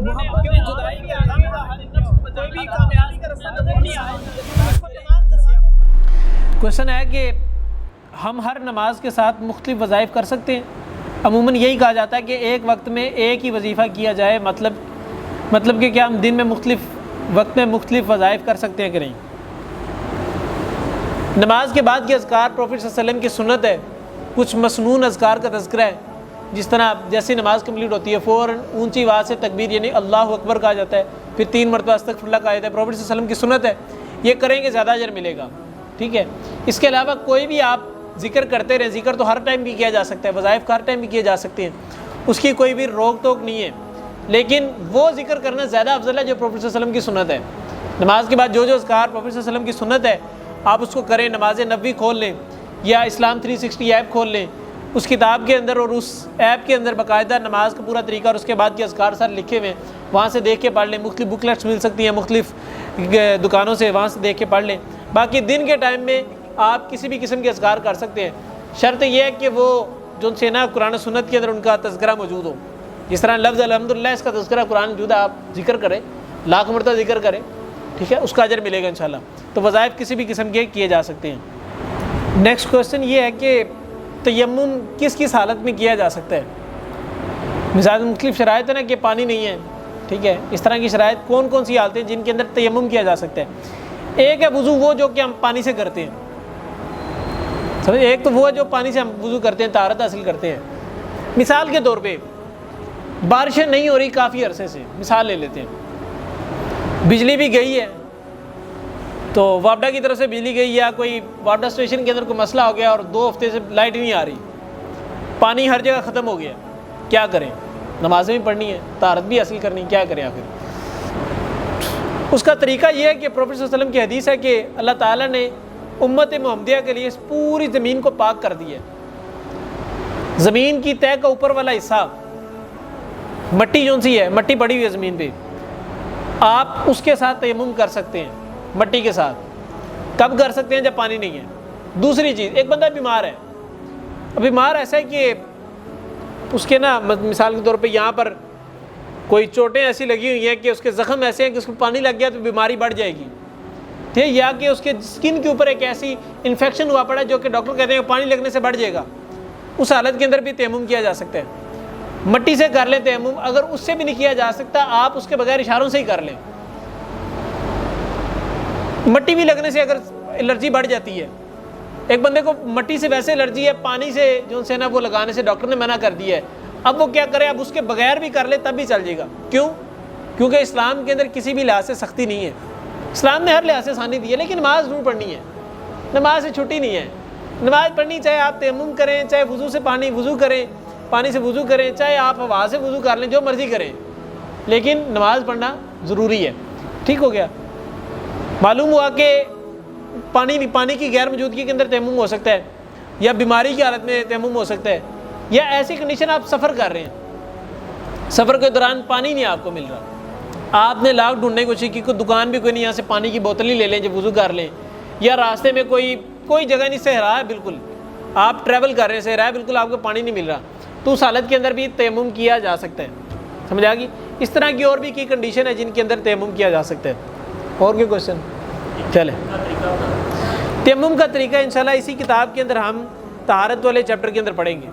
محبت میں جدائی بھی آ گئی، کوئی بھی کامیابی کا رستہ نظر نہیں آیا۔ کویشچن ہے کہ ہم ہر نماز کے ساتھ مختلف وظائف کر سکتے ہیں؟ عموماً یہی کہا جاتا ہے کہ ایک وقت میں ایک ہی وظیفہ کیا جائے، مطلب کہ کیا ہم دن میں مختلف وقت میں مختلف وظائف کر سکتے ہیں کہ نہیں؟ نماز کے بعد کے اذکار پروفٹ صلی اللہ علیہ وسلم کی سنت ہے۔ کچھ مسنون اذکار کا تذکرہ ہے، جس طرح جیسے نماز کمپلیٹ ہوتی ہے فوراً اونچی آواز سے تکبیر یعنی اللہ اکبر کہا جاتا ہے، پھر 3 مرتبہ استغفر اللہ کہا جاتا ہے۔ پروفٹ صلی اللہ علیہ وسلم کی سنت ہے، یہ کریں گے زیادہ اجر ملے گا، ٹھیک ہے۔ اس کے علاوہ کوئی بھی آپ ذکر کرتے رہیں، ذکر تو ہر ٹائم بھی کیا جا سکتا ہے، وظائف کا ہر ٹائم بھی کیے جا سکتے ہیں، اس کی کوئی بھی روک ٹوک نہیں ہے، لیکن وہ ذکر کرنا زیادہ افضل ہے جو پروفٹ صلی اللہ علیہ وسلم کی سنت ہے۔ نماز کے بعد جو اذکار پروفٹ صلی اللہ علیہ وسلم کی سنت ہے آپ اس کو کریں۔ نماز نبوی کھول لیں یا اسلام 360 ایپ کھول لیں، اس کتاب کے اندر اور اس ایپ کے اندر باقاعدہ نماز کا پورا طریقہ اور اس کے بعد کے اذکار سارے لکھے ہوئے ہیں، وہاں سے دیکھ کے پڑھ لیں۔ مختلف بکلیٹس مل سکتی ہیں مختلف دکانوں سے، وہاں سے دیکھ کے پڑھ لیں۔ باقی دن کے ٹائم میں آپ کسی بھی قسم کے اذکار کر سکتے ہیں، شرط یہ ہے کہ وہ جو سے نا قرآن و سنت کے اندر ان کا تذکرہ موجود ہو۔ جس طرح لفظ الحمدللہ اس کا تذکرہ قرآن موجود ہے، آپ ذکر کریں، لاکھ مرتبہ ذکر کریں، ٹھیک ہے، اس کا اجر ملے گا انشاءاللہ۔ تو وظائف کسی بھی قسم کے کیے جا سکتے ہیں۔ نیکسٹ کویشچن یہ ہے کہ تیمم کس کس حالت میں کیا جا سکتا ہے؟ مثال مختلف شرائط ہے نا کہ پانی نہیں ہے، ٹھیک ہے، اس طرح کی شرائط کون کون سی حالتیں جن کے اندر تیمم کیا جا سکتا ہے؟ ایک ہے وضو، وہ جو کہ ہم پانی سے کرتے ہیں، سمجھ، ایک تو وہ ہے جو پانی سے ہم وضو کرتے ہیں، طہارت حاصل کرتے ہیں۔ مثال کے طور پہ بارشیں نہیں ہو رہی کافی عرصے سے، مثال لے لیتے ہیں، بجلی بھی گئی ہے، تو واپڈا کی طرف سے بجلی گئی یا کوئی واٹر اسٹیشن کے اندر کوئی مسئلہ ہو گیا اور 2 ہفتے سے لائٹ نہیں آ رہی، پانی ہر جگہ ختم ہو گیا، کیا کریں؟ نمازیں بھی پڑھنی ہے، طہارت بھی حاصل کرنی، کیا کریں آخر؟ اس کا طریقہ یہ ہے کہ پروفٹ صلی اللہ علیہ وسلم کی حدیث ہے کہ اللہ تعالیٰ نے امت محمدیہ کے لیے اس پوری زمین کو پاک کر دیا ہے۔ زمین کی تہہ کا اوپر والا حصہ مٹی جون سی ہے، مٹی پڑی ہوئی ہے زمین پہ، آپ اس کے ساتھ تیمم کر سکتے ہیں، مٹی کے ساتھ۔ کب کر سکتے ہیں؟ جب پانی نہیں ہے۔ دوسری چیز، ایک بندہ بیمار ہے، بیمار ایسا ہے کہ اس کے نا مثال کے طور پہ یہاں پر کوئی چوٹیں ایسی لگی ہوئی ہیں کہ اس کے زخم ایسے ہیں کہ اس کو پانی لگ گیا تو بیماری بڑھ جائے گی، ٹھیک ہے، یا کہ اس کے اسکن کے اوپر ایک ایسی انفیکشن ہوا پڑا ہے جو کہ ڈاکٹر کہتے ہیں کہ پانی لگنے سے بڑھ جائے گا، اس حالت کے اندر بھی تیمم کیا جا سکتا ہے۔ مٹی سے کر لیں تیمم، اگر اس سے بھی نہیں کیا جا سکتا آپ اس کے بغیر اشاروں سے ہی کر لیں۔ مٹی بھی لگنے سے اگر الرجی بڑھ جاتی ہے، ایک بندے کو مٹی سے ویسے الرجی ہے، پانی سے جو سے نا وہ لگانے سے ڈاکٹر نے منع کر دیا ہے، اب وہ کیا کرے؟ اب اس کے بغیر بھی کر لے تب بھی چل جائے گا۔ کیوں؟ کیونکہ اسلام کے اندر کسی بھی لحاظ سے سختی نہیں ہے، اسلام نے ہر لحاظ سے آسانی دی ہے، لیکن نماز ضرور پڑھنی ہے، نماز سے چھٹی نہیں ہے، نماز پڑھنی، چاہے آپ تیمم کریں، چاہے وضو سے وضو کریں، پانی سے وضو کریں، چاہے آپ ہوا سے وضو کر لیں، جو مرضی کریں، لیکن نماز پڑھنا ضروری ہے۔ ٹھیک ہو گیا؟ معلوم ہوا کہ پانی کی غیر موجودگی کے اندر تیمم ہو سکتا ہے، یا بیماری کی حالت میں تیمم ہو سکتا ہے، یا ایسی کنڈیشن آپ سفر کر رہے ہیں، سفر کے دوران پانی نہیں آپ کو مل رہا، آپ نے لاکھ ڈھونڈنے کی کوشش کی، کوئی دکان بھی کوئی نہیں، یہاں سے پانی کی بوتل ہی لے لیں جو وضو کر لیں، یا راستے میں کوئی جگہ نہیں، صحرا ہے بالکل، آپ ٹریول کر رہے ہیں، صحرا ہے بالکل، آپ کو پانی نہیں مل رہا، تو اس حالت کے اندر بھی تیمم کیا جا سکتا ہے۔ سمجھ آ گئی؟ اس طرح کی اور بھی کی کنڈیشن ہے جن کے اندر تیمم کیا جا سکتا ہے۔ اور کوئی کوشچن؟ چلیں، تیمم کا طریقہ انشاءاللہ اسی کتاب کے اندر ہم طہارت والے چیپٹر کے اندر پڑھیں گے۔